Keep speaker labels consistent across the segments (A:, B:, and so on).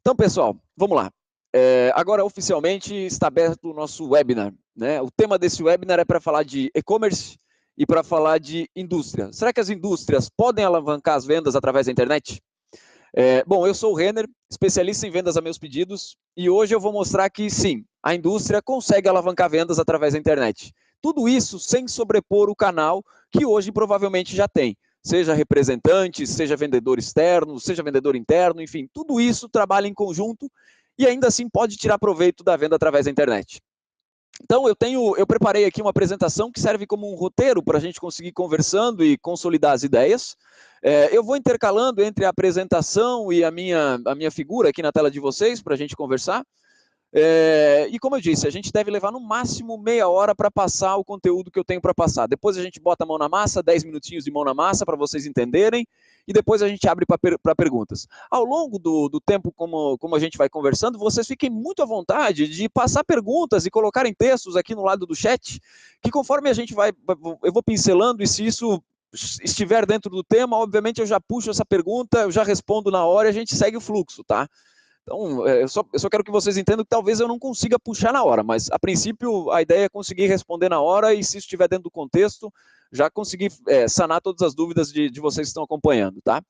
A: Então, pessoal, vamos lá. Agora, oficialmente, está aberto o nosso webinar, né? O tema desse webinar é para falar de e-commerce e para falar de indústria. Será que as indústrias podem alavancar as vendas através da internet? Bom, eu sou o Renner, especialista em vendas a meus pedidos, e hoje eu vou mostrar que sim, a indústria consegue alavancar vendas através da internet. Tudo isso sem sobrepor o canal que hoje provavelmente já tem. Seja representante, seja vendedor externo, seja vendedor interno, enfim, tudo isso trabalha em conjunto e ainda assim pode tirar proveito da venda através da internet. Então, eu preparei aqui uma apresentação que serve como um roteiro para a gente conseguir conversando e consolidar as ideias. Eu vou intercalando entre a apresentação e a minha figura aqui na tela de vocês para a gente conversar. E como eu disse, a gente deve levar no máximo meia hora para passar o conteúdo que eu tenho para passar. Depois a gente bota a mão na massa, 10 minutinhos de mão na massa para vocês entenderem, e depois a gente abre para perguntas. Ao longo do tempo, como a gente vai conversando, vocês fiquem muito à vontade de passar perguntas e colocarem textos aqui no lado do chat, que conforme a gente eu vou pincelando, e se isso estiver dentro do tema, obviamente eu já puxo essa pergunta, eu já respondo na hora e a gente segue o fluxo, tá? Então, eu só quero que vocês entendam que talvez eu não consiga puxar na hora, mas a princípio a ideia é conseguir responder na hora e se estiver dentro do contexto, já conseguir sanar todas as dúvidas de vocês que estão acompanhando, tá?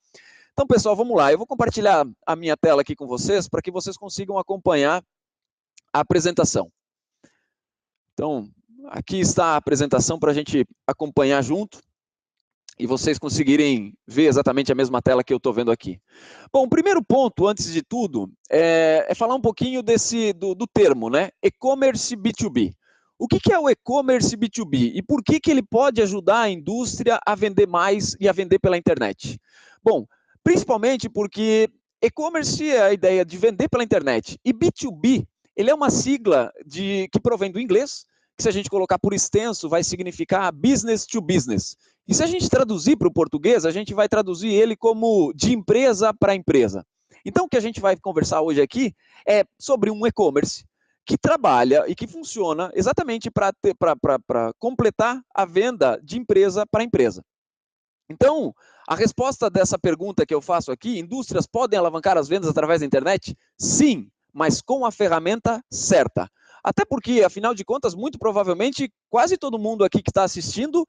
A: Então, pessoal, vamos lá. Eu vou compartilhar a minha tela aqui com vocês para que vocês consigam acompanhar a apresentação. Então, aqui está a apresentação para a gente acompanhar junto e vocês conseguirem ver exatamente a mesma tela que eu estou vendo aqui. Bom, o primeiro ponto, antes de tudo, é falar um pouquinho do termo, né? E-commerce B2B. O que é o e-commerce B2B e por que ele pode ajudar a indústria a vender mais e a vender pela internet? Bom, principalmente porque e-commerce é a ideia de vender pela internet e B2B, ele é uma sigla que provém do inglês, que se a gente colocar por extenso vai significar business to business. E se a gente traduzir para o português, a gente vai traduzir ele como de empresa para empresa. Então, o que a gente vai conversar hoje aqui é sobre um e-commerce que trabalha e que funciona exatamente para completar a venda de empresa para empresa. Então, a resposta dessa pergunta que eu faço aqui, indústrias podem alavancar as vendas através da internet? Sim, mas com a ferramenta certa. Até porque, afinal de contas, muito provavelmente, quase todo mundo aqui que está assistindo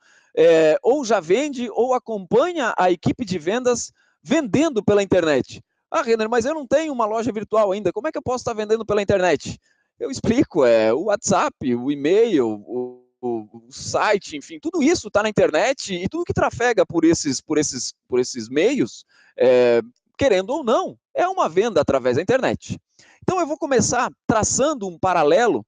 A: ou já vende ou acompanha a equipe de vendas vendendo pela internet. Ah, Renner, mas eu não tenho uma loja virtual ainda, como é que eu posso estar vendendo pela internet? Eu explico, o WhatsApp, o e-mail, o site, enfim, tudo isso está na internet e tudo que trafega por esses meios, querendo ou não, é uma venda através da internet. Então eu vou começar traçando um paralelo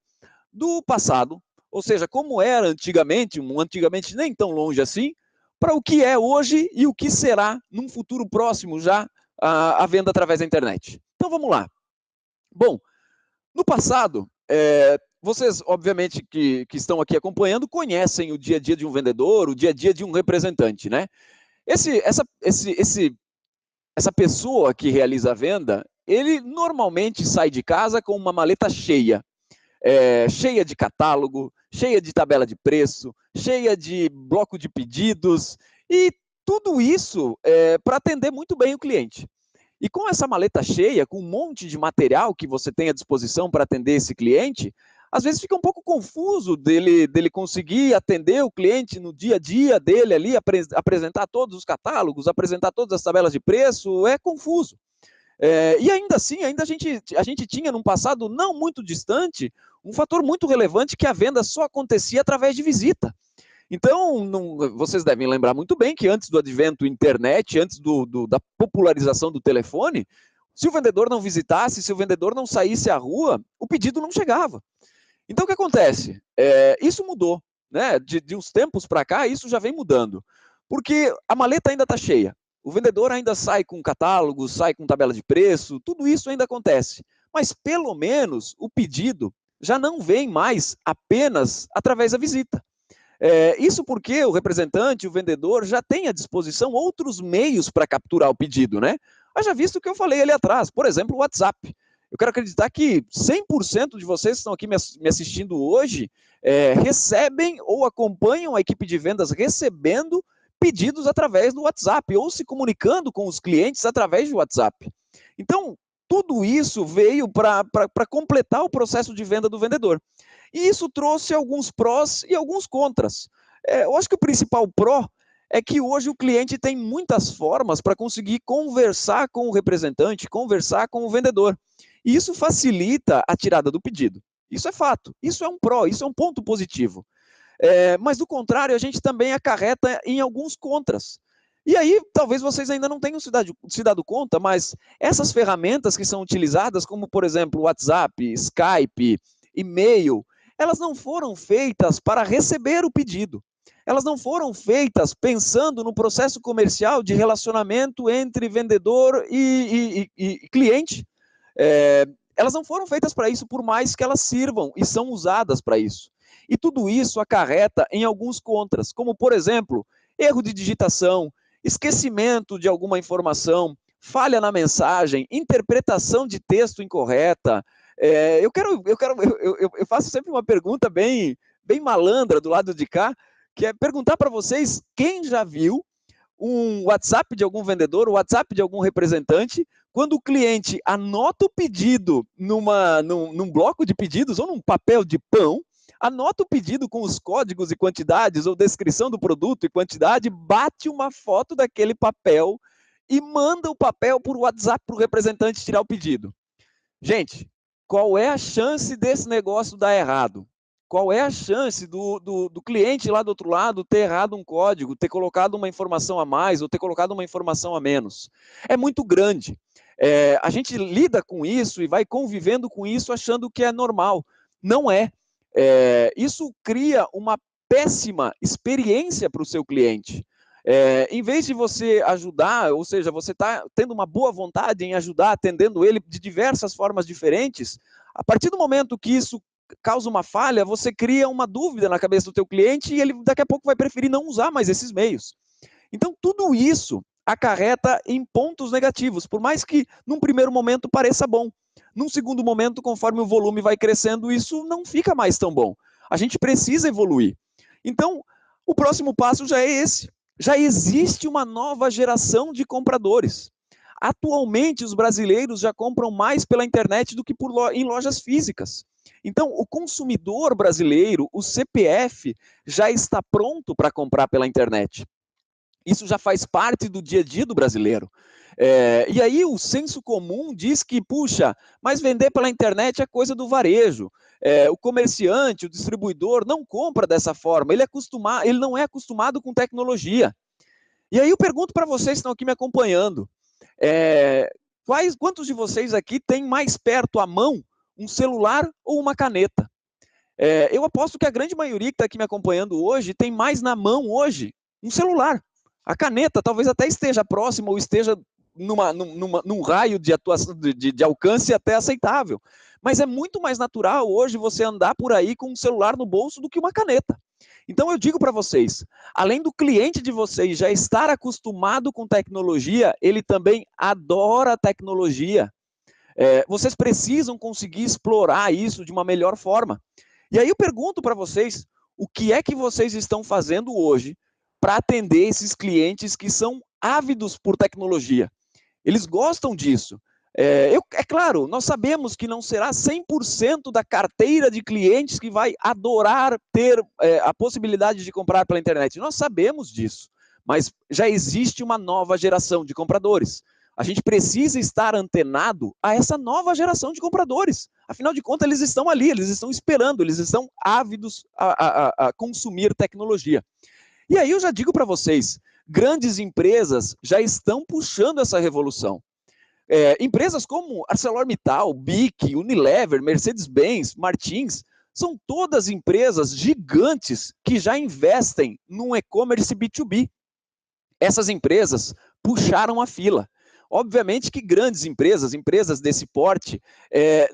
A: do passado, ou seja, como era antigamente, antigamente nem tão longe assim, para o que é hoje e o que será num futuro próximo já a venda através da internet. Então vamos lá. Bom, no passado, vocês, obviamente, que estão aqui acompanhando, conhecem o dia a dia de um vendedor, o dia a dia de um representante, né? Essa pessoa que realiza a venda, ele normalmente sai de casa com uma maleta cheia. Cheia de catálogo, cheia de tabela de preço, cheia de bloco de pedidos, e tudo isso para atender muito bem o cliente. E com essa maleta cheia, com um monte de material que você tem à disposição para atender esse cliente, às vezes fica um pouco confuso dele conseguir atender o cliente no dia a dia dele ali, apresentar todos os catálogos, apresentar todas as tabelas de preço, é confuso. E ainda assim, a gente tinha num passado não muito distante, um fator muito relevante que a venda só acontecia através de visita. Então, vocês devem lembrar muito bem que antes do advento internet, antes da popularização do telefone, se o vendedor não visitasse, se o vendedor não saísse à rua, o pedido não chegava. Então, o que acontece? Isso mudou, né? De uns tempos para cá, isso já vem mudando. Porque a maleta ainda está cheia. O vendedor ainda sai com catálogo, sai com tabela de preço, tudo isso ainda acontece. Mas, pelo menos, o pedido já não vem mais apenas através da visita. Isso porque o representante, o vendedor, já tem à disposição outros meios para capturar o pedido, né? Haja visto o que eu falei ali atrás, por exemplo, o WhatsApp. Eu quero acreditar que 100% de vocês que estão aqui me assistindo hoje recebem ou acompanham a equipe de vendas recebendo pedidos através do WhatsApp ou se comunicando com os clientes através do WhatsApp. Então, tudo isso veio para completar o processo de venda do vendedor. E isso trouxe alguns prós e alguns contras. Eu acho que o principal pró é que hoje o cliente tem muitas formas para conseguir conversar com o representante, conversar com o vendedor. E isso facilita a tirada do pedido. Isso é fato, isso é um pró, isso é um ponto positivo. Mas do contrário, a gente também acarreta em alguns contras. E aí, talvez vocês ainda não tenham se dado conta, mas essas ferramentas que são utilizadas, como por exemplo WhatsApp, Skype, e-mail, elas não foram feitas para receber o pedido. Elas não foram feitas pensando no processo comercial de relacionamento entre vendedor e cliente. Elas não foram feitas para isso, por mais que elas sirvam e são usadas para isso. E tudo isso acarreta em alguns contras, como, por exemplo, erro de digitação, esquecimento de alguma informação, falha na mensagem, interpretação de texto incorreta. Eu faço sempre uma pergunta bem malandra do lado de cá, que é perguntar para vocês quem já viu um WhatsApp de algum vendedor, um WhatsApp de algum representante, quando o cliente anota o pedido num bloco de pedidos ou num papel de pão, anota o pedido com os códigos e quantidades ou descrição do produto e quantidade, bate uma foto daquele papel e manda o papel por WhatsApp para o representante tirar o pedido. Gente, qual é a chance desse negócio dar errado? Qual é a chance do cliente lá do outro lado ter errado um código, ter colocado uma informação a mais ou ter colocado uma informação a menos? É muito grande. A gente lida com isso e vai convivendo com isso achando que é normal. Não é. Isso cria uma péssima experiência para o seu cliente. Em vez de você ajudar, ou seja, você está tendo uma boa vontade em ajudar, atendendo ele de diversas formas diferentes, a partir do momento que isso causa uma falha, você cria uma dúvida na cabeça do teu cliente e ele daqui a pouco vai preferir não usar mais esses meios. Então, tudo isso acarreta em pontos negativos, por mais que num primeiro momento pareça bom. Num segundo momento, conforme o volume vai crescendo, isso não fica mais tão bom. A gente precisa evoluir. Então, o próximo passo já é esse. Já existe uma nova geração de compradores. Atualmente, os brasileiros já compram mais pela internet do que em lojas físicas. Então, o consumidor brasileiro, o CPF, já está pronto para comprar pela internet. Isso já faz parte do dia a dia do brasileiro. E aí o senso comum diz que, puxa, mas vender pela internet é coisa do varejo. O comerciante, o distribuidor não compra dessa forma, ele não é acostumado com tecnologia. E aí eu pergunto para vocês que estão aqui me acompanhando, quantos de vocês aqui têm mais perto à mão um celular ou uma caneta? Eu aposto que a grande maioria que está aqui me acompanhando hoje tem mais na mão hoje um celular. A caneta talvez até esteja próxima ou esteja num raio de atuação, de alcance até aceitável. Mas é muito mais natural hoje você andar por aí com um celular no bolso do que uma caneta. Então eu digo para vocês, além do cliente de vocês já estar acostumado com tecnologia, ele também adora tecnologia. Vocês precisam conseguir explorar isso de uma melhor forma. E aí eu pergunto para vocês, o que é que vocês estão fazendo hoje para atender esses clientes que são ávidos por tecnologia? Eles gostam disso. É claro, nós sabemos que não será 100% da carteira de clientes que vai adorar ter a possibilidade de comprar pela internet. Nós sabemos disso, mas já existe uma nova geração de compradores. A gente precisa estar antenado a essa nova geração de compradores. Afinal de contas, eles estão ali, eles estão esperando, eles estão ávidos a consumir tecnologia. E aí eu já digo para vocês, grandes empresas já estão puxando essa revolução. Empresas como ArcelorMittal, BIC, Unilever, Mercedes-Benz, Martins, são todas empresas gigantes que já investem num e-commerce B2B. Essas empresas puxaram a fila. Obviamente que grandes empresas desse porte,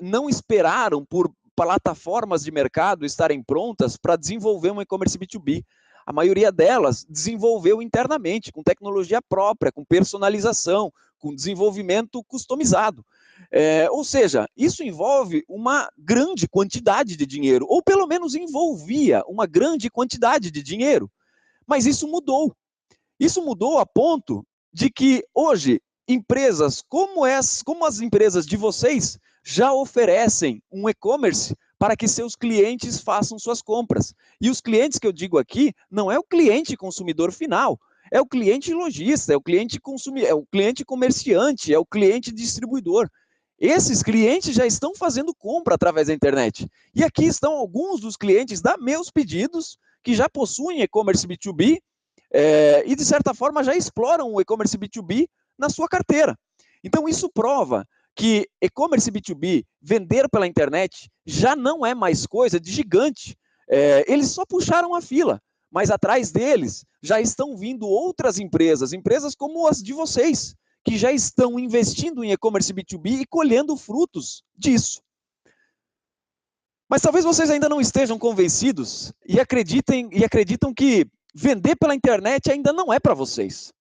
A: não esperaram por plataformas de mercado estarem prontas para desenvolver um e-commerce B2B. A maioria delas desenvolveu internamente, com tecnologia própria, com personalização, com desenvolvimento customizado. Ou seja, isso envolve uma grande quantidade de dinheiro, ou pelo menos envolvia uma grande quantidade de dinheiro. Mas isso mudou. Isso mudou a ponto de que hoje empresas como as empresas de vocês já oferecem um e-commerce para que seus clientes façam suas compras. E os clientes que eu digo aqui não é o cliente consumidor final, é o cliente lojista, é o cliente consumidor, é o cliente comerciante, é o cliente distribuidor. Esses clientes já estão fazendo compra através da internet. E aqui estão alguns dos clientes da Meus Pedidos, que já possuem e-commerce B2B, e de certa forma já exploram o e-commerce B2B na sua carteira. Então isso prova que e-commerce B2B, vender pela internet, já não é mais coisa de gigante. Eles só puxaram a fila, mas atrás deles já estão vindo outras empresas, empresas como as de vocês, que já estão investindo em e-commerce B2B e colhendo frutos disso. Mas talvez vocês ainda não estejam convencidos e acreditam que vender pela internet ainda não é para vocês.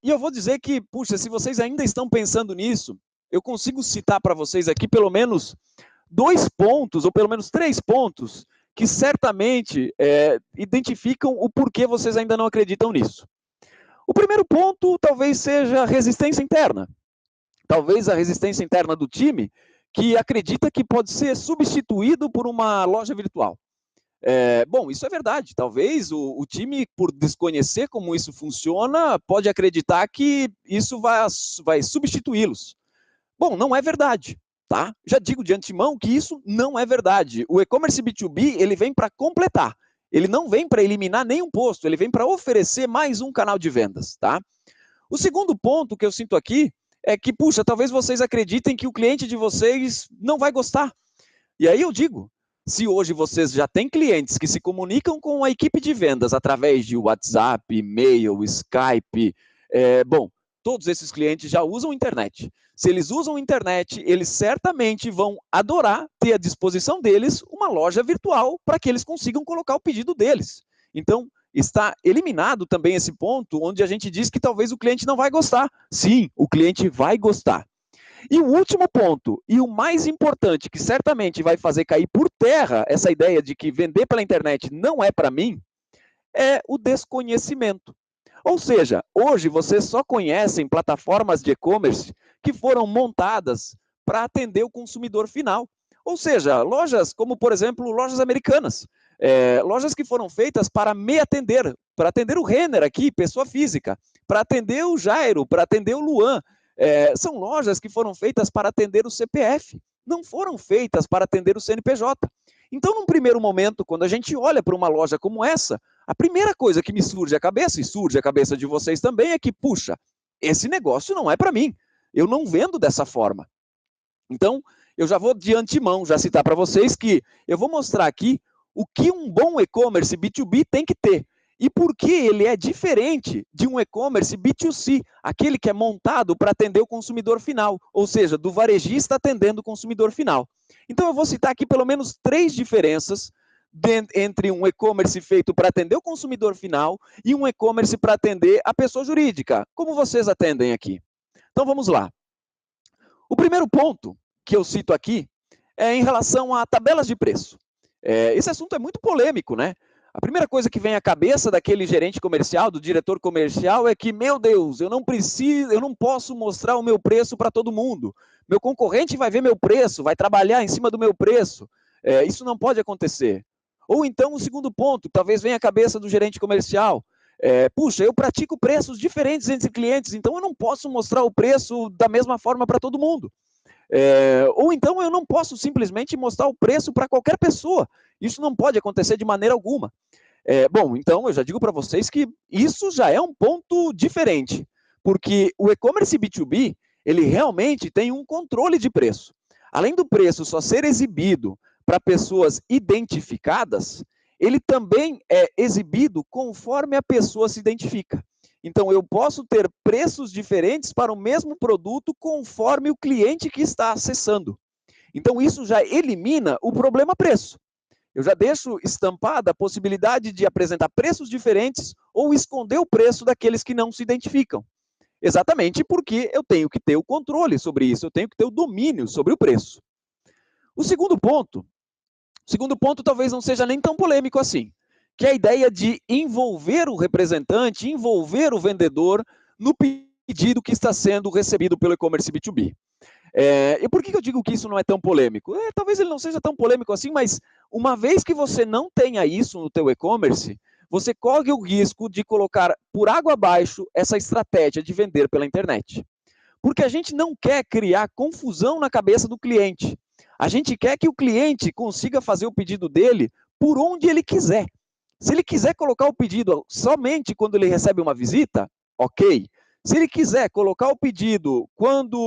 A: E eu vou dizer que, puxa, se vocês ainda estão pensando nisso, eu consigo citar para vocês aqui pelo menos 2 pontos, ou pelo menos 3 pontos, que certamente identificam o porquê vocês ainda não acreditam nisso. O primeiro ponto talvez seja a resistência interna. Talvez a resistência interna do time, que acredita que pode ser substituído por uma loja virtual. Bom, isso é verdade. Talvez o time, por desconhecer como isso funciona, pode acreditar que isso vai substituí-los. Bom, não é verdade, tá? Já digo de antemão que isso não é verdade. O e-commerce B2B, ele vem para completar. Ele não vem para eliminar nenhum posto, ele vem para oferecer mais um canal de vendas, tá? O segundo ponto que eu sinto aqui é que, puxa, talvez vocês acreditem que o cliente de vocês não vai gostar. E aí eu digo, se hoje vocês já têm clientes que se comunicam com a equipe de vendas através de WhatsApp, e-mail, Skype, bom, todos esses clientes já usam internet. Se eles usam internet, eles certamente vão adorar ter à disposição deles uma loja virtual para que eles consigam colocar o pedido deles. Então, está eliminado também esse ponto onde a gente diz que talvez o cliente não vai gostar. Sim, o cliente vai gostar. E o último ponto, e o mais importante, que certamente vai fazer cair por terra essa ideia de que vender pela internet não é para mim, é o desconhecimento. Ou seja, hoje vocês só conhecem plataformas de e-commerce que foram montadas para atender o consumidor final. Ou seja, lojas como, por exemplo, lojas americanas. Lojas que foram feitas para me atender, para atender o Renner aqui, pessoa física, para atender o Jairo, para atender o Luan. São lojas que foram feitas para atender o CPF, não foram feitas para atender o CNPJ. Então, num primeiro momento, quando a gente olha para uma loja como essa, a primeira coisa que me surge à cabeça, e surge à cabeça de vocês também, é que, puxa, esse negócio não é para mim. Eu não vendo dessa forma. Então, eu já vou de antemão já citar para vocês que eu vou mostrar aqui o que um bom e-commerce B2B tem que ter. E por que ele é diferente de um e-commerce B2C, aquele que é montado para atender o consumidor final, ou seja, do varejista atendendo o consumidor final. Então, eu vou citar aqui pelo menos 3 diferenças entre um e-commerce feito para atender o consumidor final e um e-commerce para atender a pessoa jurídica, como vocês atendem aqui. Então, vamos lá. O primeiro ponto que eu cito aqui é em relação a tabelas de preço. Esse assunto é muito polêmico, né? A primeira coisa que vem à cabeça daquele gerente comercial, do diretor comercial, é que, meu Deus, eu não posso mostrar o meu preço para todo mundo. Meu concorrente vai ver meu preço, vai trabalhar em cima do meu preço. Isso não pode acontecer. Ou então, o segundo ponto, talvez venha à cabeça do gerente comercial. Puxa, eu pratico preços diferentes entre clientes, então eu não posso mostrar o preço da mesma forma para todo mundo. Ou então eu não posso simplesmente mostrar o preço para qualquer pessoa. Isso não pode acontecer de maneira alguma. Bom, então eu já digo para vocês que isso já é um ponto diferente, porque o e-commerce B2B, ele realmente tem um controle de preço. Além do preço só ser exibido para pessoas identificadas, ele também é exibido conforme a pessoa se identifica. Então, eu posso ter preços diferentes para o mesmo produto conforme o cliente que está acessando. Então, isso já elimina o problema preço. Eu já deixo estampada a possibilidade de apresentar preços diferentes ou esconder o preço daqueles que não se identificam. Exatamente porque eu tenho que ter o controle sobre isso, eu tenho que ter o domínio sobre o preço. O segundo ponto talvez não seja nem tão polêmico assim, que é a ideia de envolver o representante, envolver o vendedor no pedido que está sendo recebido pelo e-commerce B2B. E por que eu digo que isso não é tão polêmico? Talvez ele não seja tão polêmico assim, mas uma vez que você não tenha isso no teu e-commerce, você corre o risco de colocar por água abaixo essa estratégia de vender pela internet. Porque a gente não quer criar confusão na cabeça do cliente. A gente quer que o cliente consiga fazer o pedido dele por onde ele quiser. Se ele quiser colocar o pedido somente quando ele recebe uma visita, ok. Se ele quiser colocar o pedido quando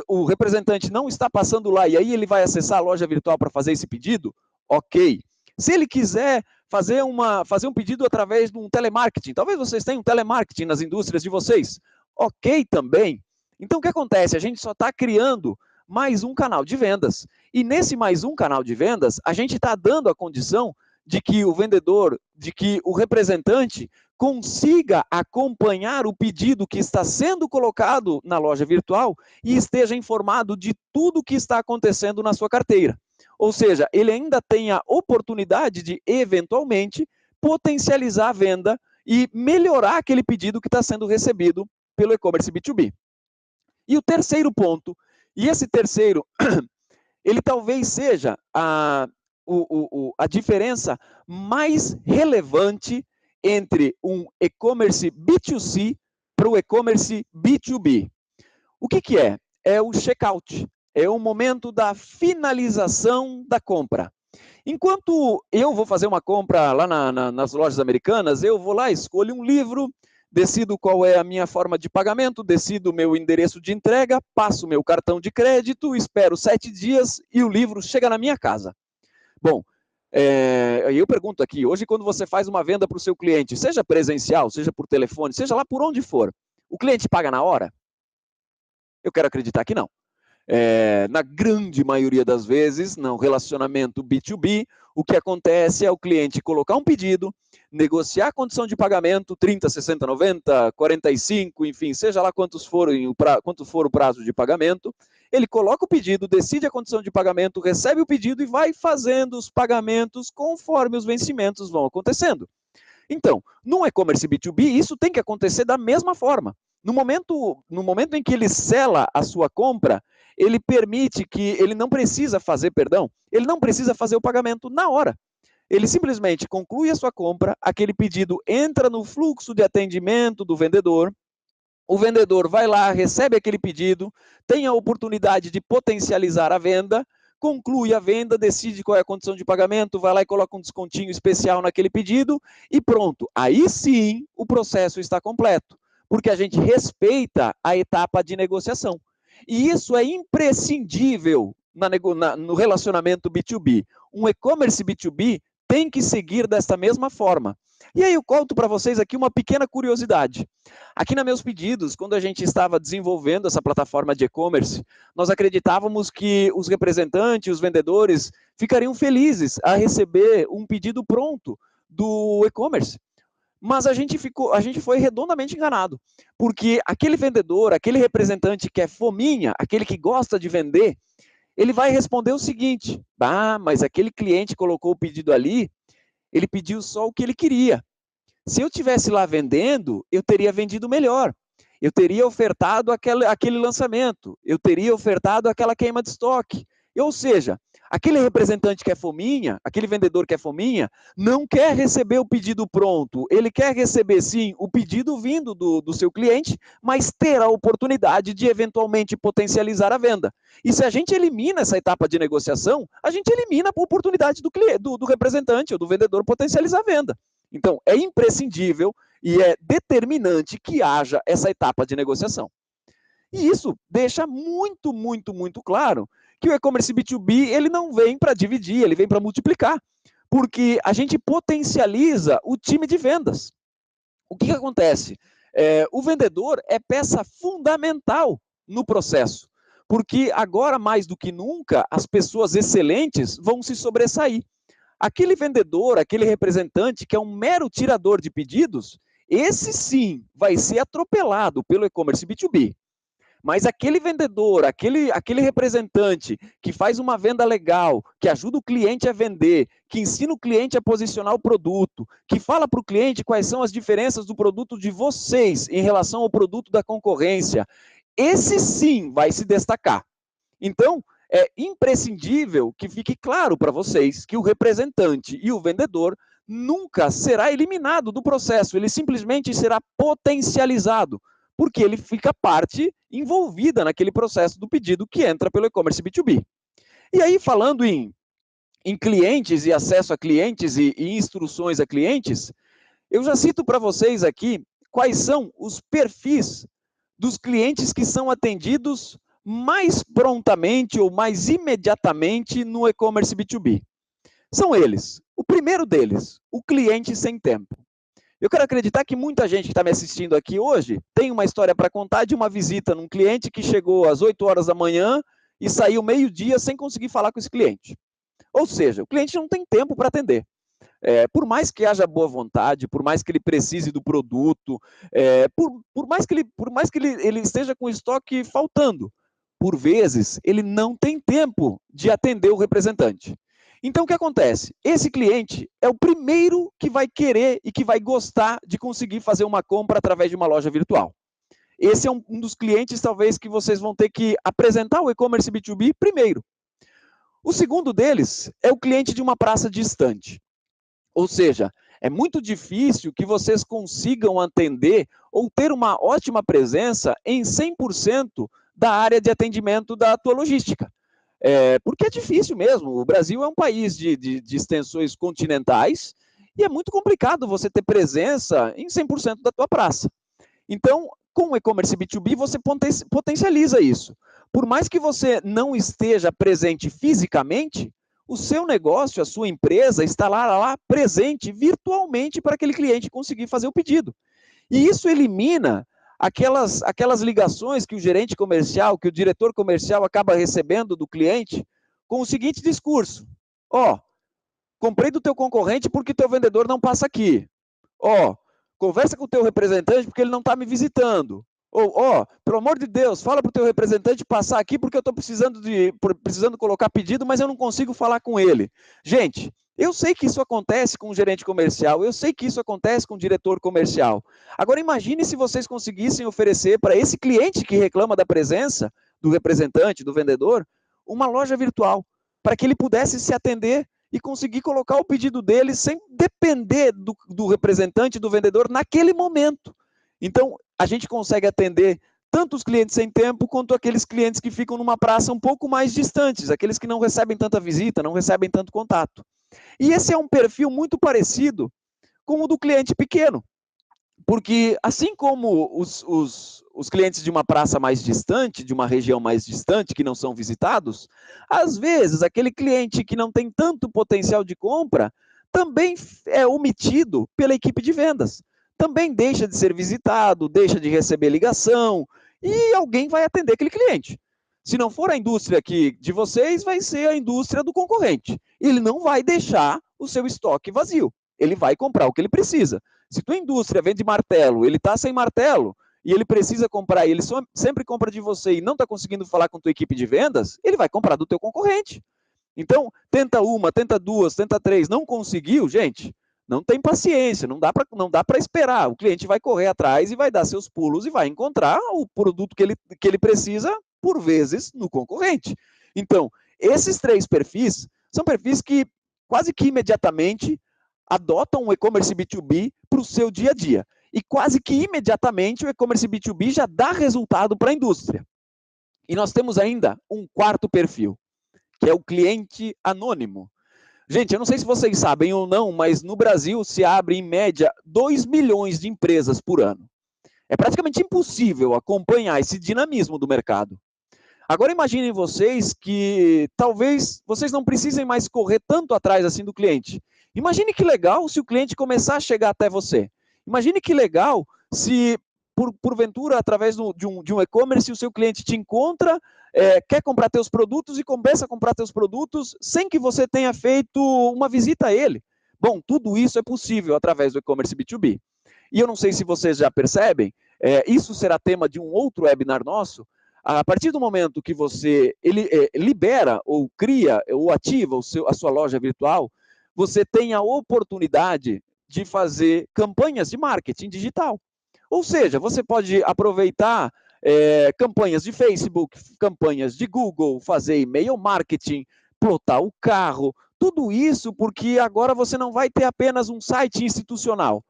A: o representante não está passando lá e aí ele vai acessar a loja virtual para fazer esse pedido, ok. Se ele quiser fazer um pedido através de um telemarketing, talvez vocês tenham telemarketing nas indústrias de vocês, ok também. Então, o que acontece? A gente só está criando mais um canal de vendas. E nesse mais um canal de vendas, a gente está dando a condição de que o vendedor, de que o representante consiga acompanhar o pedido que está sendo colocado na loja virtual e esteja informado de tudo que está acontecendo na sua carteira. Ou seja, ele ainda tem a oportunidade de, eventualmente, potencializar a venda e melhorar aquele pedido que está sendo recebido pelo e-commerce B2B. E o terceiro ponto, e esse terceiro, ele talvez seja a diferença mais relevante entre um e-commerce B2C para o e-commerce B2B. O que é? É o checkout, é o momento da finalização da compra. Enquanto eu vou fazer uma compra lá nas lojas americanas, eu vou lá, escolho um livro, decido qual é a minha forma de pagamento, decido o meu endereço de entrega, passo o meu cartão de crédito, espero 7 dias e o livro chega na minha casa. Bom, eu pergunto aqui, hoje quando você faz uma venda para o seu cliente, seja presencial, seja por telefone, seja lá por onde for, o cliente paga na hora? Eu quero acreditar que não. Na grande maioria das vezes, no relacionamento B2B, o que acontece é o cliente colocar um pedido, negociar a condição de pagamento, 30, 60, 90, 45, enfim, seja lá quanto for o prazo de pagamento, ele coloca o pedido, decide a condição de pagamento, recebe o pedido e vai fazendo os pagamentos conforme os vencimentos vão acontecendo. Então, no e-commerce B2B, isso tem que acontecer da mesma forma. No momento em que ele sela a sua compra, ele permite que ele não precisa fazer o pagamento na hora. Ele simplesmente conclui a sua compra, aquele pedido entra no fluxo de atendimento do vendedor, o vendedor vai lá, recebe aquele pedido, tem a oportunidade de potencializar a venda, conclui a venda, decide qual é a condição de pagamento, vai lá e coloca um descontinho especial naquele pedido e pronto. Aí sim o processo está completo, porque a gente respeita a etapa de negociação. E isso é imprescindível no relacionamento B2B. Um e-commerce B2B tem que seguir desta mesma forma. E aí eu conto para vocês aqui uma pequena curiosidade. Aqui na Meus Pedidos, quando a gente estava desenvolvendo essa plataforma de e-commerce, nós acreditávamos que os representantes, os vendedores, ficariam felizes a receber um pedido pronto do e-commerce. Mas a gente foi redondamente enganado, porque aquele vendedor, aquele representante que é fominha, aquele que gosta de vender, ele vai responder o seguinte: mas aquele cliente colocou o pedido ali, ele pediu só o que ele queria. Se eu tivesse lá vendendo, eu teria vendido melhor. Eu teria ofertado aquele lançamento. Eu teria ofertado aquela queima de estoque. Ou seja, aquele representante que é fominha, aquele vendedor que é fominha, não quer receber o pedido pronto. Ele quer receber, sim, o pedido vindo do seu cliente, mas ter a oportunidade de, eventualmente, potencializar a venda. E se a gente elimina essa etapa de negociação, a gente elimina a oportunidade do representante ou do vendedor potencializar a venda. Então, é imprescindível e é determinante que haja essa etapa de negociação. E isso deixa muito, muito, muito claro que o e-commerce B2B ele não vem para dividir, ele vem para multiplicar, porque a gente potencializa o time de vendas. O que acontece? O vendedor é peça fundamental no processo, porque agora, mais do que nunca, as pessoas excelentes vão se sobressair. Aquele vendedor, aquele representante que é um mero tirador de pedidos, esse sim vai ser atropelado pelo e-commerce B2B. Mas aquele vendedor, aquele representante que faz uma venda legal, que ajuda o cliente a vender, que ensina o cliente a posicionar o produto, que fala para o cliente quais são as diferenças do produto de vocês em relação ao produto da concorrência, esse sim vai se destacar. Então, é imprescindível que fique claro para vocês que o representante e o vendedor nunca será eliminado do processo, ele simplesmente será potencializado, porque ele fica parte envolvida naquele processo do pedido que entra pelo e-commerce B2B. E aí, falando em clientes e acesso a clientes e instruções a clientes, eu já cito para vocês aqui quais são os perfis dos clientes que são atendidos mais prontamente ou mais imediatamente no e-commerce B2B. São eles. O primeiro deles, o cliente sem tempo. Eu quero acreditar que muita gente que está me assistindo aqui hoje tem uma história para contar de uma visita num cliente que chegou às 8 horas da manhã e saiu meio-dia sem conseguir falar com esse cliente. Ou seja, o cliente não tem tempo para atender. Por mais que haja boa vontade, por mais que ele precise do produto, por mais que ele esteja com estoque faltando, por vezes ele não tem tempo de atender o representante. Então, o que acontece? Esse cliente é o primeiro que vai querer e que vai gostar de conseguir fazer uma compra através de uma loja virtual. Esse é um dos clientes, talvez, que vocês vão ter que apresentar o e-commerce B2B primeiro. O segundo deles é o cliente de uma praça distante. Ou seja, é muito difícil que vocês consigam atender ou ter uma ótima presença em 100% da área de atendimento da tua logística. Porque é difícil mesmo. O Brasil é um país de extensões continentais e é muito complicado você ter presença em 100% da tua praça. Então, com o e-commerce B2B, você potencializa isso. Por mais que você não esteja presente fisicamente, o seu negócio, a sua empresa, está lá presente virtualmente para aquele cliente conseguir fazer o pedido. E isso elimina aquelas ligações que o gerente comercial, que o diretor comercial acaba recebendo do cliente com o seguinte discurso: comprei do teu concorrente porque teu vendedor não passa aqui. Conversa com o teu representante porque ele não está me visitando. Pelo amor de Deus, fala para o teu representante passar aqui porque eu estou precisando colocar pedido, mas eu não consigo falar com ele. Gente, eu sei que isso acontece com o gerente comercial, eu sei que isso acontece com o diretor comercial. Agora imagine se vocês conseguissem oferecer para esse cliente que reclama da presença do representante, do vendedor, uma loja virtual, para que ele pudesse se atender e conseguir colocar o pedido dele sem depender do representante, do vendedor, naquele momento. Então, a gente consegue atender tanto os clientes sem tempo, quanto aqueles clientes que ficam numa praça um pouco mais distantes, aqueles que não recebem tanta visita, não recebem tanto contato. E esse é um perfil muito parecido com o do cliente pequeno, porque assim como os clientes de uma praça mais distante, de uma região mais distante, que não são visitados, às vezes aquele cliente que não tem tanto potencial de compra também é omitido pela equipe de vendas. Também deixa de ser visitado, deixa de receber ligação, e alguém vai atender aquele cliente. Se não for a indústria aqui de vocês, vai ser a indústria do concorrente. Ele não vai deixar o seu estoque vazio. Ele vai comprar o que ele precisa. Se tua indústria vende martelo, ele está sem martelo, e ele precisa comprar, e ele sempre compra de você e não está conseguindo falar com tua equipe de vendas, ele vai comprar do teu concorrente. Então, tenta uma, tenta duas, tenta três, não conseguiu, gente, não tem paciência, não dá para esperar. O cliente vai correr atrás e vai dar seus pulos e vai encontrar o produto que ele precisa, por vezes, no concorrente. Então, esses 3 perfis são perfis que quase que imediatamente adotam o e-commerce B2B para o seu dia a dia. E quase que imediatamente o e-commerce B2B já dá resultado para a indústria. E nós temos ainda um 4º perfil, que é o cliente anônimo. Gente, eu não sei se vocês sabem ou não, mas no Brasil se abre, em média, 2 milhões de empresas por ano. É praticamente impossível acompanhar esse dinamismo do mercado. Agora imaginem vocês que talvez vocês não precisem mais correr tanto atrás assim do cliente. Imagine que legal se o cliente começar a chegar até você. Imagine que legal se, porventura, através de um e-commerce, o seu cliente te encontra, quer comprar teus produtos e começa a comprar teus produtos sem que você tenha feito uma visita a ele. Bom, tudo isso é possível através do e-commerce B2B. E eu não sei se vocês já percebem, isso será tema de um outro webinar nosso, A partir do momento que você libera ou cria ou ativa a sua loja virtual, você tem a oportunidade de fazer campanhas de marketing digital. Ou seja, você pode aproveitar campanhas de Facebook, campanhas de Google, fazer e-mail marketing, plotar o carro, tudo isso porque agora você não vai ter apenas um site institucional.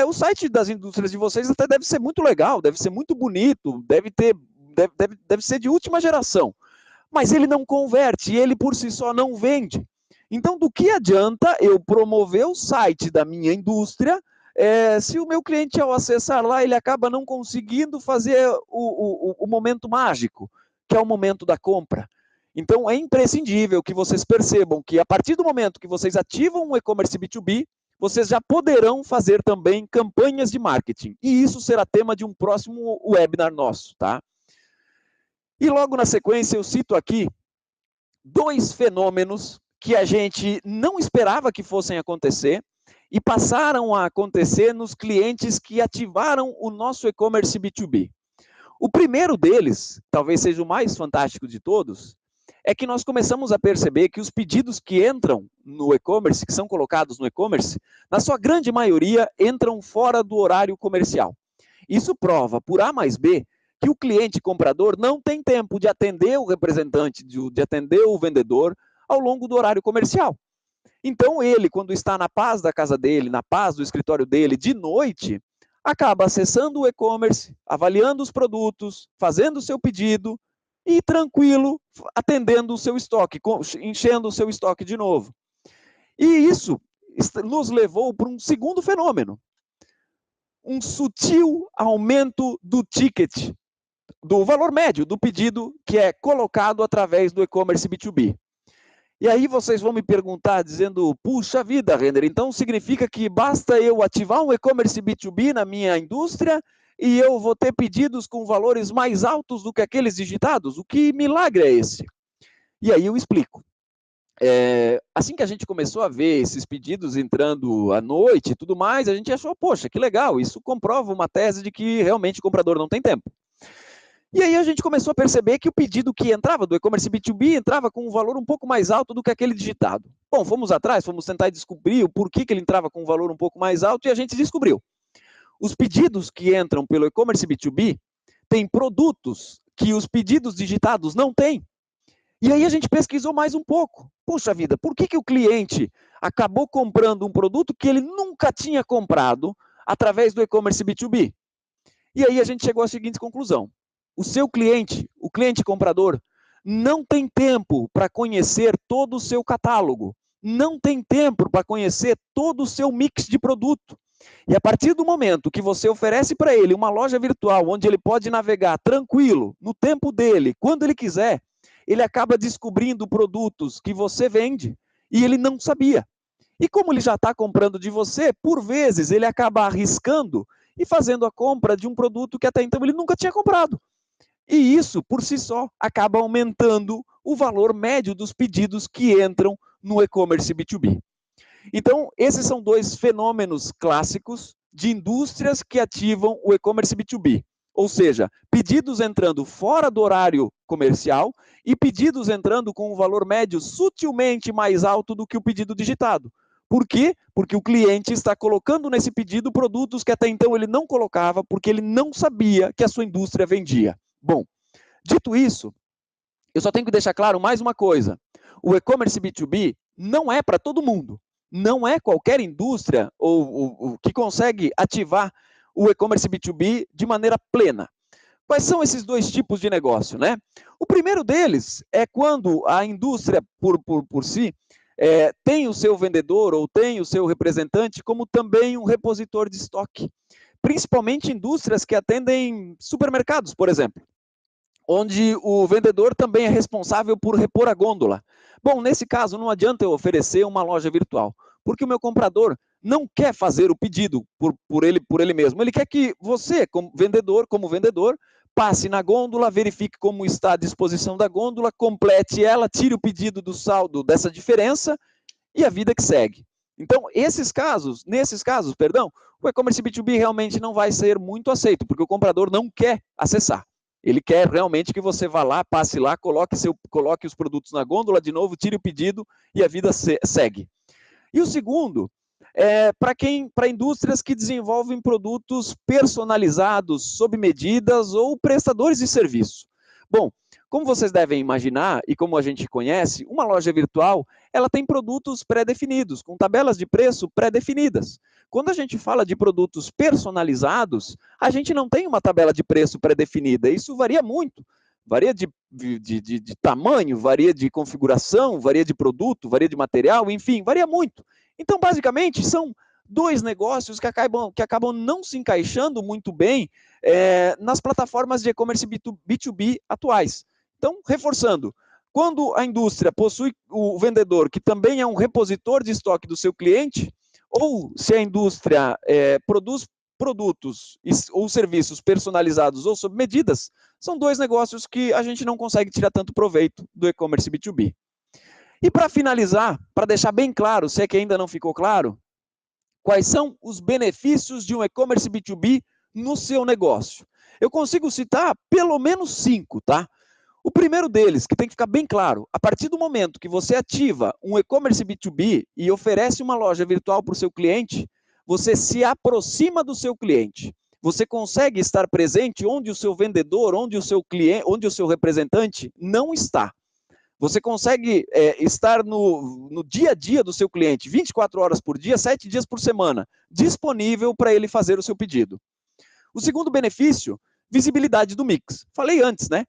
A: O site das indústrias de vocês até deve ser muito legal, deve ser muito bonito, deve ser de última geração, mas ele não converte, ele por si só não vende. Então, do que adianta eu promover o site da minha indústria se o meu cliente, ao acessar lá, ele acaba não conseguindo fazer o momento mágico, que é o momento da compra? Então, é imprescindível que vocês percebam que, a partir do momento que vocês ativam o e-commerce B2B, vocês já poderão fazer também campanhas de marketing. E isso será tema de um próximo webinar nosso, tá? E logo na sequência eu cito aqui 2 fenômenos que a gente não esperava que fossem acontecer e passaram a acontecer nos clientes que ativaram o nosso e-commerce B2B. O primeiro deles, talvez seja o mais fantástico de todos, é que nós começamos a perceber que os pedidos que entram no e-commerce, que são colocados no e-commerce, na sua grande maioria, entram fora do horário comercial. Isso prova, por A mais B, que o cliente comprador não tem tempo de atender o representante, de atender o vendedor ao longo do horário comercial. Então, ele, quando está na paz da casa dele, na paz do escritório dele, de noite, acaba acessando o e-commerce, avaliando os produtos, fazendo o seu pedido e, tranquilo, atendendo o seu estoque, enchendo o seu estoque de novo. E isso nos levou para um segundo fenômeno, um sutil aumento do ticket, do valor médio do pedido que é colocado através do e-commerce B2B. E aí vocês vão me perguntar, dizendo, puxa vida, Renner, então significa que basta eu ativar um e-commerce B2B na minha indústria e eu vou ter pedidos com valores mais altos do que aqueles digitados? O que milagre é esse? E aí eu explico. Assim que a gente começou a ver esses pedidos entrando à noite e tudo mais, a gente achou, poxa, que legal, isso comprova uma tese de que realmente o comprador não tem tempo. E aí a gente começou a perceber que o pedido que entrava do e-commerce B2B entrava com um valor um pouco mais alto do que aquele digitado. Bom, fomos atrás, fomos tentar descobrir o porquê que ele entrava com um valor um pouco mais alto e a gente descobriu. Os pedidos que entram pelo e-commerce B2B têm produtos que os pedidos digitados não têm. E aí a gente pesquisou mais um pouco. Puxa vida, por que o cliente acabou comprando um produto que ele nunca tinha comprado através do e-commerce B2B? E aí a gente chegou à seguinte conclusão. O seu cliente, o cliente comprador, não tem tempo para conhecer todo o seu catálogo, não tem tempo para conhecer todo o seu mix de produto. E a partir do momento que você oferece para ele uma loja virtual onde ele pode navegar tranquilo, no tempo dele, quando ele quiser, ele acaba descobrindo produtos que você vende e ele não sabia. E como ele já está comprando de você, por vezes ele acaba arriscando e fazendo a compra de um produto que até então ele nunca tinha comprado. E isso, por si só, acaba aumentando o valor médio dos pedidos que entram no e-commerce B2B. Então, esses são 2 fenômenos clássicos de indústrias que ativam o e-commerce B2B. Ou seja, pedidos entrando fora do horário comercial e pedidos entrando com um valor médio sutilmente mais alto do que o pedido digitado. Por quê? Porque o cliente está colocando nesse pedido produtos que até então ele não colocava, porque ele não sabia que a sua indústria vendia. Bom, dito isso, eu só tenho que deixar claro mais uma coisa. O e-commerce B2B não é para todo mundo. Não é qualquer indústria ou que consegue ativar o e-commerce B2B de maneira plena. Quais são esses 2 tipos de negócio, né? O primeiro deles é quando a indústria, por si, tem o seu vendedor ou tem o seu representante como também um repositor de estoque. Principalmente indústrias que atendem supermercados, por exemplo, onde o vendedor também é responsável por repor a gôndola. Bom, nesse caso, não adianta eu oferecer uma loja virtual, porque o meu comprador não quer fazer o pedido por ele mesmo. Ele quer que você, como vendedor, passe na gôndola, verifique como está a disposição da gôndola, complete ela, tire o pedido do saldo dessa diferença e a vida que segue. Então, nesses casos, o e-commerce B2B realmente não vai ser muito aceito, porque o comprador não quer acessar. Ele quer realmente que você vá lá, passe lá, coloque os produtos na gôndola de novo, tire o pedido e a vida segue. E o segundo é para indústrias que desenvolvem produtos personalizados, sob medidas ou prestadores de serviço. Bom, como vocês devem imaginar e como a gente conhece, uma loja virtual ela tem produtos pré-definidos, com tabelas de preço pré-definidas. Quando a gente fala de produtos personalizados, a gente não tem uma tabela de preço pré-definida. Isso varia muito. Varia de tamanho, varia de configuração, varia de produto, varia de material, enfim, varia muito. Então, basicamente, são dois negócios que acabam não se encaixando muito bem nas plataformas de e-commerce B2B atuais. Então, reforçando, quando a indústria possui o vendedor, que também é um repositor de estoque do seu cliente, ou se a indústria produz produtos ou serviços personalizados ou sob medidas, são dois negócios que a gente não consegue tirar tanto proveito do e-commerce B2B. E para finalizar, para deixar bem claro, se é que ainda não ficou claro, quais são os benefícios de um e-commerce B2B no seu negócio? Eu consigo citar pelo menos 5, tá? O primeiro deles, que tem que ficar bem claro, a partir do momento que você ativa um e-commerce B2B e oferece uma loja virtual para o seu cliente, você se aproxima do seu cliente. Você consegue estar presente onde o seu vendedor, onde o seu cliente, onde o seu representante não está. Você consegue estar no dia a dia do seu cliente, 24 horas por dia, 7 dias por semana, disponível para ele fazer o seu pedido. O segundo benefício, visibilidade do mix. Falei antes, né?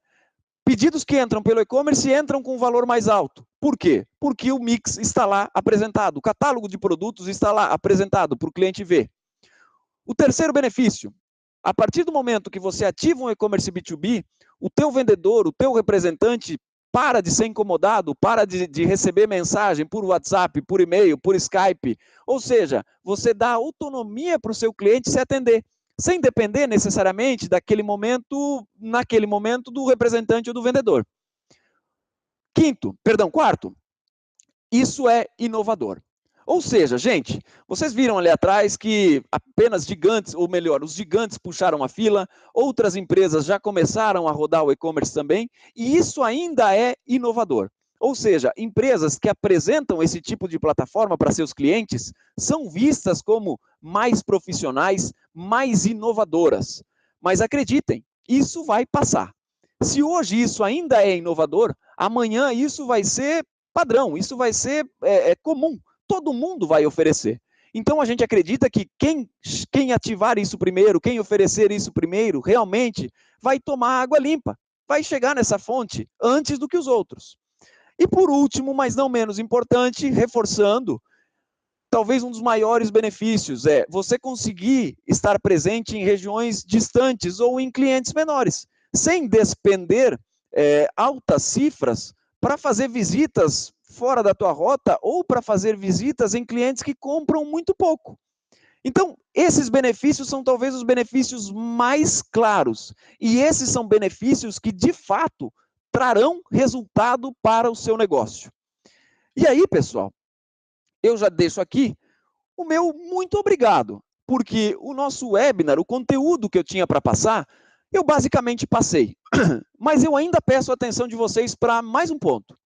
A: Pedidos que entram pelo e-commerce entram com um valor mais alto. Por quê? Porque o mix está lá apresentado, o catálogo de produtos está lá apresentado para o cliente ver. O terceiro benefício, a partir do momento que você ativa um e-commerce B2B, o teu vendedor, o teu representante para de ser incomodado, para de receber mensagem por WhatsApp, por e-mail, por Skype. Ou seja, você dá autonomia para o seu cliente se atender, sem depender necessariamente naquele momento do representante ou do vendedor. Quarto, isso é inovador. Ou seja, gente, vocês viram ali atrás que apenas gigantes, ou melhor, os gigantes puxaram a fila, outras empresas já começaram a rodar o e-commerce também, e isso ainda é inovador. Ou seja, empresas que apresentam esse tipo de plataforma para seus clientes são vistas como mais profissionais, mais inovadoras. Mas acreditem, isso vai passar. Se hoje isso ainda é inovador, amanhã isso vai ser padrão, isso vai ser comum. Todo mundo vai oferecer. Então, a gente acredita que quem ativar isso primeiro, quem oferecer isso primeiro, realmente vai tomar água limpa, vai chegar nessa fonte antes do que os outros. E por último, mas não menos importante, reforçando, talvez um dos maiores benefícios é você conseguir estar presente em regiões distantes ou em clientes menores, sem despender altas cifras para fazer visitas fora da tua rota ou para fazer visitas em clientes que compram muito pouco. Então, esses benefícios são talvez os benefícios mais claros. E esses são benefícios que, de fato, trarão resultado para o seu negócio. E aí, pessoal, eu já deixo aqui o meu muito obrigado, porque o nosso webinar, o conteúdo que eu tinha para passar, eu basicamente passei. Mas eu ainda peço a atenção de vocês para mais um ponto.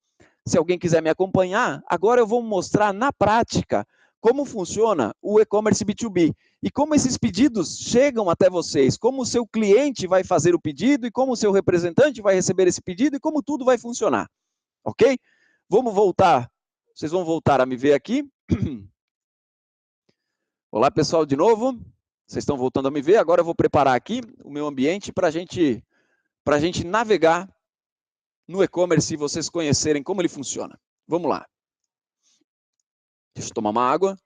A: Se alguém quiser me acompanhar, agora eu vou mostrar na prática como funciona o e-commerce B2B e como esses pedidos chegam até vocês, como o seu cliente vai fazer o pedido e como o seu representante vai receber esse pedido e como tudo vai funcionar, ok? Vamos voltar, vocês vão voltar a me ver aqui. Olá, pessoal, de novo. Vocês estão voltando a me ver. Agora eu vou preparar aqui o meu ambiente para a gente navegar no e-commerce e vocês conhecerem como ele funciona. Vamos lá. Deixa eu tomar uma água.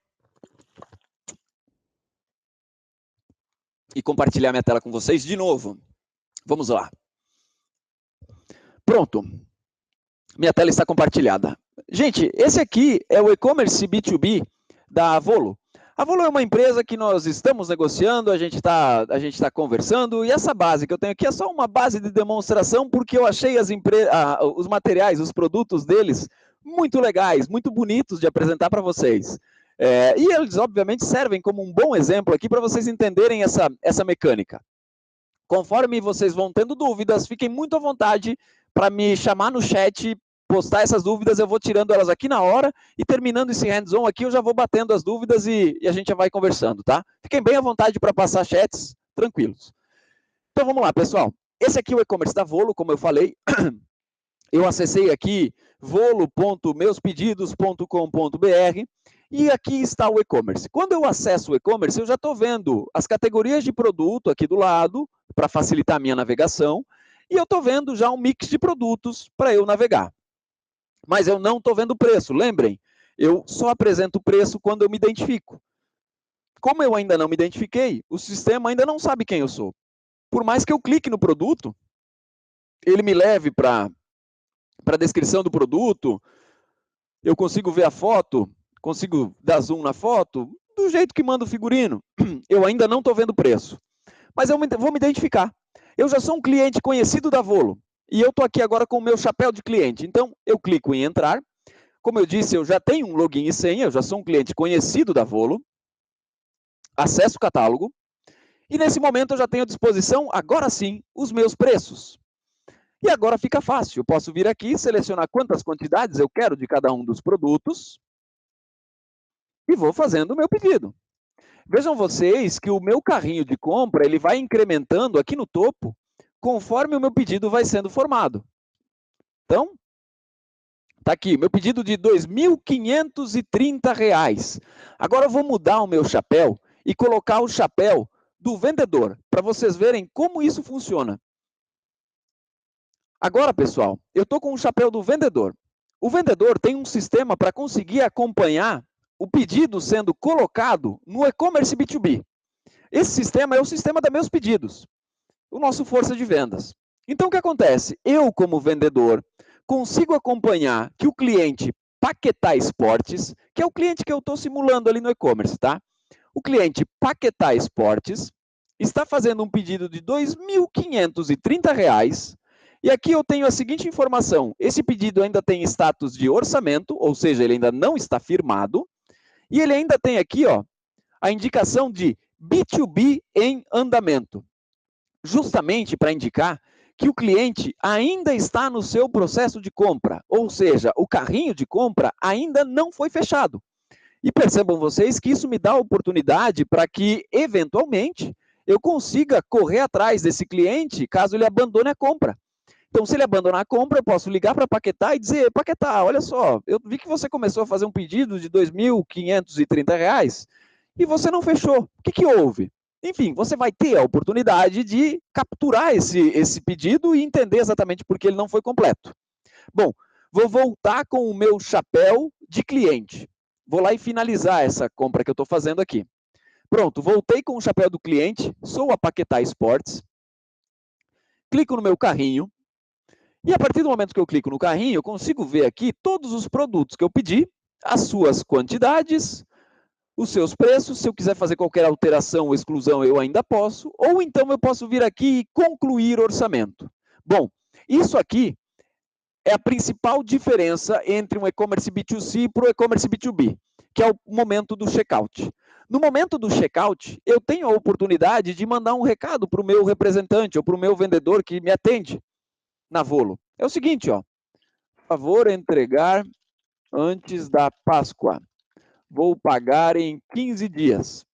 A: E compartilhar minha tela com vocês de novo. Vamos lá. Pronto. Minha tela está compartilhada. Gente, esse aqui é o e-commerce B2B da Avolo. A Avolo é uma empresa que nós estamos negociando, a gente tá conversando, e essa base que eu tenho aqui é só uma base de demonstração, porque eu achei os materiais, os produtos deles, muito legais, muito bonitos de apresentar para vocês. E eles, obviamente, servem como um bom exemplo aqui para vocês entenderem essa mecânica. Conforme vocês vão tendo dúvidas, fiquem muito à vontade para me chamar no chat, postar essas dúvidas, eu vou tirando elas aqui na hora e terminando esse hands-on aqui, eu já vou batendo as dúvidas e a gente já vai conversando, tá? Fiquem bem à vontade para passar chats, tranquilos. Então vamos lá, pessoal. Esse aqui é o e-commerce da Volo, como eu falei. Eu acessei aqui volo.meuspedidos.com.br e aqui está o e-commerce. Quando eu acesso o e-commerce, eu já estou vendo as categorias de produto aqui do lado, para facilitar a minha navegação, e eu estou vendo já um mix de produtos para eu navegar. Mas eu não estou vendo o preço, lembrem, eu só apresento o preço quando eu me identifico. Como eu ainda não me identifiquei, o sistema ainda não sabe quem eu sou. Por mais que eu clique no produto, ele me leve para a descrição do produto, eu consigo ver a foto, consigo dar zoom na foto, do jeito que manda o figurino. Eu ainda não estou vendo o preço. Mas eu vou me identificar. Eu já sou um cliente conhecido da Volo. E eu estou aqui agora com o meu chapéu de cliente. Então, eu clico em entrar. Como eu disse, eu já tenho um login e senha, eu já sou um cliente conhecido da Volo. Acesso o catálogo. E nesse momento eu já tenho à disposição, agora sim, os meus preços. E agora fica fácil. Eu posso vir aqui, selecionar quantas quantidades eu quero de cada um dos produtos. E vou fazendo o meu pedido. Vejam vocês que o meu carrinho de compra ele vai incrementando aqui no topo, conforme o meu pedido vai sendo formado. Então, está aqui, meu pedido de R$ 2.530. Agora eu vou mudar o meu chapéu e colocar o chapéu do vendedor, para vocês verem como isso funciona. Agora, pessoal, eu estou com o chapéu do vendedor. O vendedor tem um sistema para conseguir acompanhar o pedido sendo colocado no e-commerce B2B. Esse sistema é o sistema da Meus Pedidos, o nosso força de vendas. Então, o que acontece? Eu, como vendedor, consigo acompanhar que o cliente Paquetá Esportes, que é o cliente que eu estou simulando ali no e-commerce, tá? O cliente Paquetá Esportes está fazendo um pedido de R$ 2.530, e aqui eu tenho a seguinte informação: esse pedido ainda tem status de orçamento, ou seja, ele ainda não está firmado, e ele ainda tem aqui, ó, a indicação de B2B em andamento, justamente para indicar que o cliente ainda está no seu processo de compra, ou seja, o carrinho de compra ainda não foi fechado. E percebam vocês que isso me dá a oportunidade para que, eventualmente, eu consiga correr atrás desse cliente caso ele abandone a compra. Então, se ele abandonar a compra, eu posso ligar para a Paquetá e dizer: Paquetá, olha só, eu vi que você começou a fazer um pedido de R$ 2.530 e você não fechou. O que houve? Enfim, você vai ter a oportunidade de capturar esse pedido e entender exatamente por que ele não foi completo. Bom, vou voltar com o meu chapéu de cliente. Vou lá e finalizar essa compra que eu estou fazendo aqui. Pronto, voltei com o chapéu do cliente, sou a Paquetá Esportes, clico no meu carrinho, e a partir do momento que eu clico no carrinho, eu consigo ver aqui todos os produtos que eu pedi, as suas quantidades, os seus preços. Se eu quiser fazer qualquer alteração ou exclusão, eu ainda posso. Ou então eu posso vir aqui e concluir orçamento. Bom, isso aqui é a principal diferença entre um e-commerce B2C para o e-commerce B2B, que é o momento do checkout. No momento do checkout, eu tenho a oportunidade de mandar um recado para o meu representante ou para o meu vendedor que me atende na Volo. É o seguinte, ó, por favor, entregar antes da Páscoa. Vou pagar em 15 dias.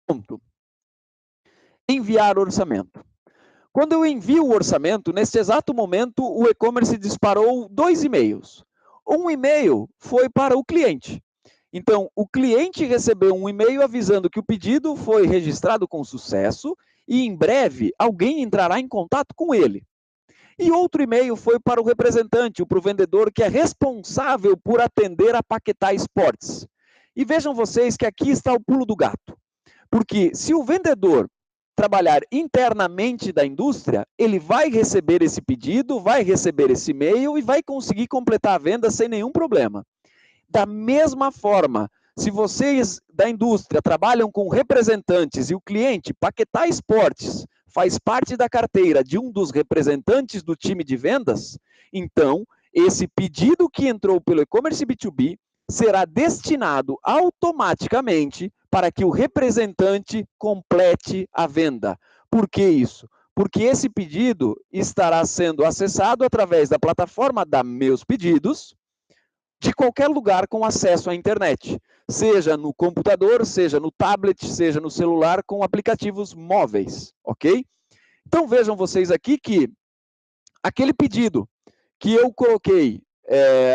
A: Ponto. Enviar orçamento. Quando eu envio o orçamento, nesse exato momento, o e-commerce disparou 2 e-mails. Um e-mail foi para o cliente. Então, o cliente recebeu um e-mail avisando que o pedido foi registrado com sucesso e, em breve, alguém entrará em contato com ele. E outro e-mail foi para o representante, ou para o vendedor, que é responsável por atender a Paquetá Esportes. E vejam vocês que aqui está o pulo do gato. Porque se o vendedor trabalhar internamente da indústria, ele vai receber esse pedido, vai receber esse e-mail e vai conseguir completar a venda sem nenhum problema. Da mesma forma, se vocês da indústria trabalham com representantes e o cliente, Paquetá Esportes, faz parte da carteira de um dos representantes do time de vendas, então esse pedido que entrou pelo e-commerce B2B será destinado automaticamente para que o representante complete a venda. Por que isso? porque esse pedido estará sendo acessado através da plataforma da Meus Pedidos, de qualquer lugar com acesso à internet, seja no computador, seja no tablet, seja no celular, com aplicativos móveis, ok? Então vejam vocês aqui que aquele pedido que eu coloquei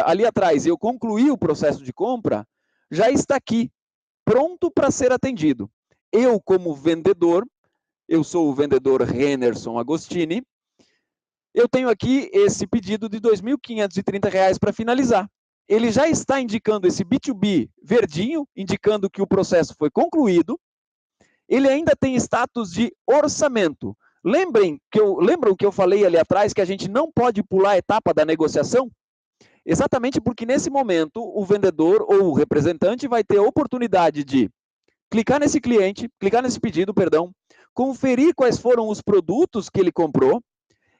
A: ali atrás e eu concluí o processo de compra, já está aqui, pronto para ser atendido. Eu, como vendedor, eu sou o vendedor Renerson Agostini, eu tenho aqui esse pedido de R$ 2.530 para finalizar. Ele já está indicando esse B2B verdinho, indicando que o processo foi concluído. Ele ainda tem status de orçamento. Lembram que eu falei ali atrás que a gente não pode pular a etapa da negociação? Exatamente porque nesse momento o vendedor ou o representante vai ter a oportunidade de clicar nesse pedido, conferir quais foram os produtos que ele comprou,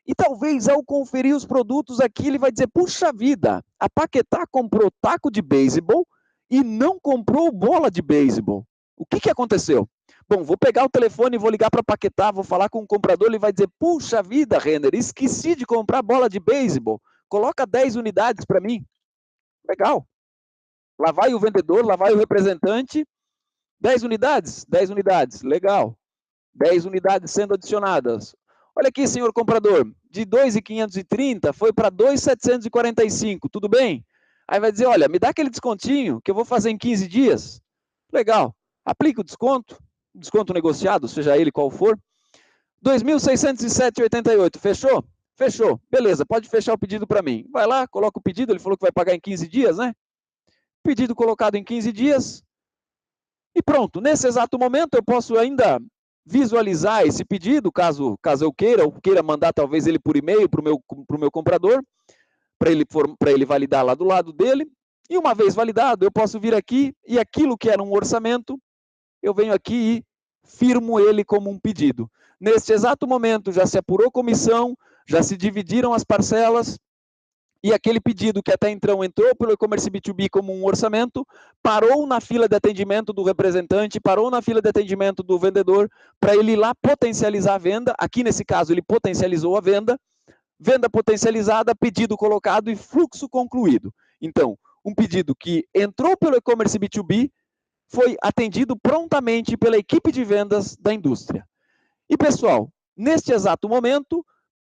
A: e talvez ao conferir os produtos aqui ele vai dizer, puxa vida, a Paquetá comprou taco de beisebol e não comprou bola de beisebol. O que aconteceu? Bom, vou pegar o telefone e vou ligar para a Paquetá, vou falar com o comprador, ele vai dizer, puxa vida, Renner, esqueci de comprar bola de beisebol, coloca 10 unidades para mim. Legal. Lá vai o vendedor, lá vai o representante, 10 unidades? 10 unidades, legal. 10 unidades sendo adicionadas. Olha aqui, senhor comprador, de 2.530 foi para 2.745, tudo bem? Aí vai dizer, olha, me dá aquele descontinho que eu vou fazer em 15 dias. Legal, aplica o desconto negociado, seja ele qual for. 2.607,88, fechou? Fechou, beleza, pode fechar o pedido para mim. Vai lá, coloca o pedido, ele falou que vai pagar em 15 dias, né? Pedido colocado em 15 dias. E pronto, nesse exato momento eu posso ainda visualizar esse pedido, caso eu queira mandar talvez ele por e-mail para o meu comprador, para ele validar lá do lado dele. E uma vez validado, eu posso vir aqui e aquilo que era um orçamento, eu venho aqui e firmo ele como um pedido. Neste exato momento já se apurou comissão, já se dividiram as parcelas, e aquele pedido que até então entrou pelo e-commerce B2B como um orçamento, parou na fila de atendimento do representante, parou na fila de atendimento do vendedor, para ele ir lá potencializar a venda. Aqui nesse caso ele potencializou a venda potencializada, pedido colocado e fluxo concluído. Então, um pedido que entrou pelo e-commerce B2B, foi atendido prontamente pela equipe de vendas da indústria. E pessoal, neste exato momento,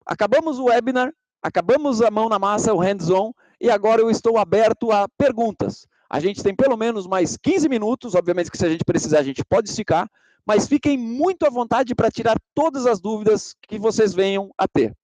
A: acabamos o webinar, acabamos a mão na massa, o hands-on, e agora eu estou aberto a perguntas. A gente tem pelo menos mais 15 minutos, obviamente que se a gente precisar a gente pode esticar, mas fiquem muito à vontade para tirar todas as dúvidas que vocês venham a ter.